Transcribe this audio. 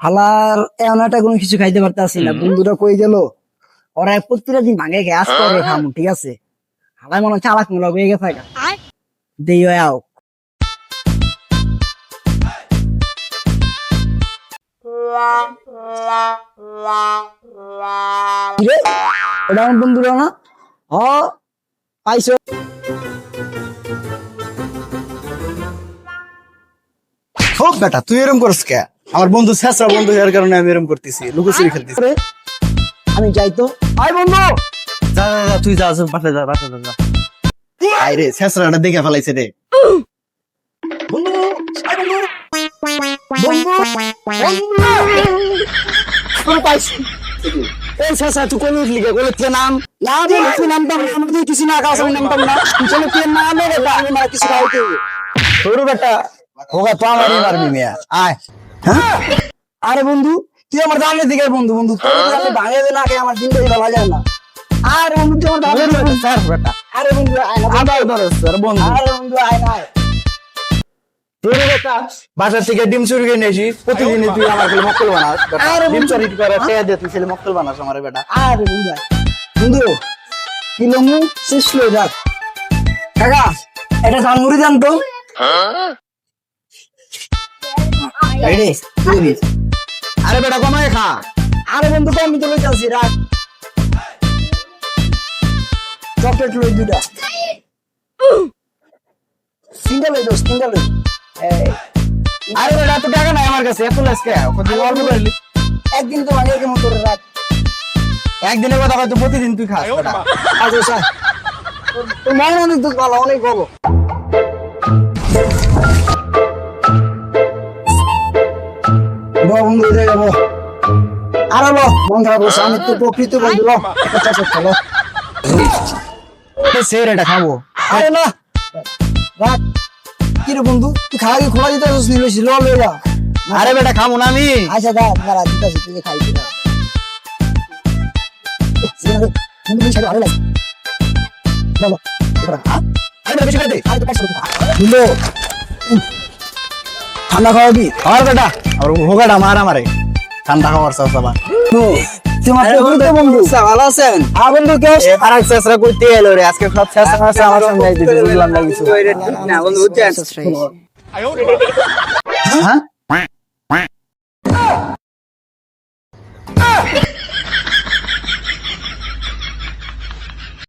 হালার এমন একটা কোনো কিছু খাইতে পারতাছি না, বন্ধুরা কই গেল? ওরা প্রতিটা দিন ভাঙে গ্যাস করে খামু, ঠিক আছে? হালাই মনে হচ্ছে চালাক মূলক হয়ে গেছে গা। দেই আও কিরে, ওটা আমার বন্ধুরা না? হ পাইছো। হোক বেটা, তুই এরকম করস কে? আমার বন্ধু শেষরা বন্ধু হওয়ার কারণে আমি এরকম করতেছি, লুকোচুরি খেলতেছি। আরে, আমি যাই তো। আয় বন্ধু, যা যা যা, তুই যা, বাসায় যা, বাসায় যা, যা। আয় রে, শেষরাটা দেখে ফেলাইছে রে। বন্ধু, আয় বন্ধু, বন্ধু, বন্ধু পাইছি। এই শেষা তুই কোন উঠলি গে? কোন কে নাম? না রে, তুই নামতাম না, আমি তুই কিছু না কাজ আমি নামতাম না। তুই চলে কে নাম রে বেটা, আমি মার কিছু খাইতে। তোর বেটা হোগা তো আমারই মারবি মিয়া। আয়। হ্যাঁ? আরে বন্ধু, তুই আমার দামের দিকে বন্ধু, বন্ধু তোর যদি আমি ভাঙে দে না, কে আমার দিন ধরে ভালো যায় না। আরে বন্ধু, তুই আমার দামের দিকে। স্যার বেটা আরে বন্ধু আয় না, আবার ধরে স্যার বন্ধু। আরে বন্ধু আয় না। তোর বেটা বাসা থেকে ডিম চুরি করে নিয়েছি, প্রতিদিনই তুই আমার খেলে মক্কল বানাস। আরে ডিম বন্ধু। চুরি করে খেয়ে দে, তুই খেলে মক্কল বানাস আমার বেটা। আরে বন্ধু আয়। বন্ধু কিলোমু শেষ হয়ে যাক। কাকা এটা ঝালমুড়ি দেন তো। এই রে, তুই দিস। আরে বেটা কমায় খা। আরে বন্ধু তো আমি তো লই যাচ্ছি, রাখ। চকলেট লই দুটা। সিঙ্গেল লই দোস, সিঙ্গেল লই। এই, আরে বেটা এত টাকা নাই আমার কাছে, এত লেস কে? কত অল্প করলি? একদিন তো ভাঙে কেমন করে রাখ। একদিনের কথা হয়তো প্রতিদিন তুই খাস বেটা। আজ ওসা তোর মন অনেক দুধ ভালো, অনেক ভালো। বন্ধু হয়ে যাবো। আরে লো, মন খারাপ করছে, আমি তো প্রকৃত বন্ধু। লো একটা চকলেট খেলো। সের এটা খাবো। আরে না রাখ। কি রে বন্ধু, তুই খাওয়া কি খোলা দিতে আসছিস? নিয়ে লো লয়ে যা। আরে বেটা খাবো না আমি। আচ্ছা দাঁড়া দিতেছি, তুই খাইতে দাঁড়া। বন্ধু তুই সাথে ভালো লাগে। বলো এটা খা। আরে বেটা বেশি করে দে। আরে তো পাঁচশো খা। দিলো ঠান্ডা খাওয়াবি? আর বেটা আর হোগাটা মার আমারে, ঠান্ডা খাওয়ার চাও সবার। তোমার প্রকৃত বন্ধু ভালো আছেন? আর বন্ধু কে? আর এক শেষরা কইতে এলো রে, আজকে সব শেষরা আছে আমার সঙ্গে আইতেছে, বুঝলাম না কিছু। না বন্ধু বুঝছেন। হ্যাঁ